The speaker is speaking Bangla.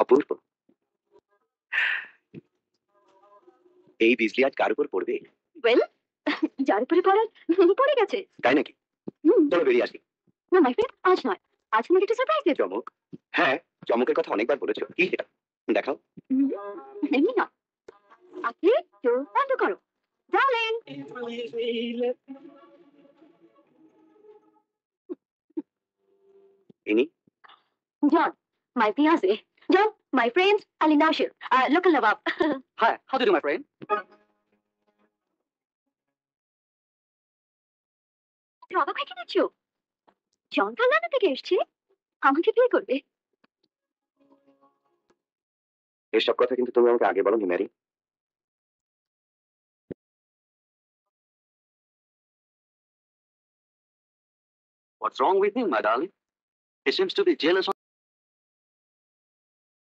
অপূর্ব। এই বিজলি আজ কার উপর পড়বে? ওয়েল, যার উপরে পড়ার পড়ে গেছে। তাই নাকি? চলো বেরিয়ে আসি। না মাই ফ্রেন্ড, আজ নয়। আজ আমাকে একটা সারপ্রাইজ দেবে। চমক? হ্যাঁ, চমকের কথা অনেকবার বলেছো। কি সেটা? দেখাও। এমনি না, আপনি চোখ বন্ধ করো ডার্লিং। ইনি জন, মাই fiancé. John, my friends, Ali Nashir, local Nawab. Hi, how do you do, my friend? তুমি অবাক হয়ে কি দেখছো? জন তো লন্ডন থেকে এসছে, আমাকে বিয়ে করবে। এসব কথা কিন্তু তুমি আমাকে আগে বলোনি, Mary. What's wrong with him, my darling? He seems to be jealous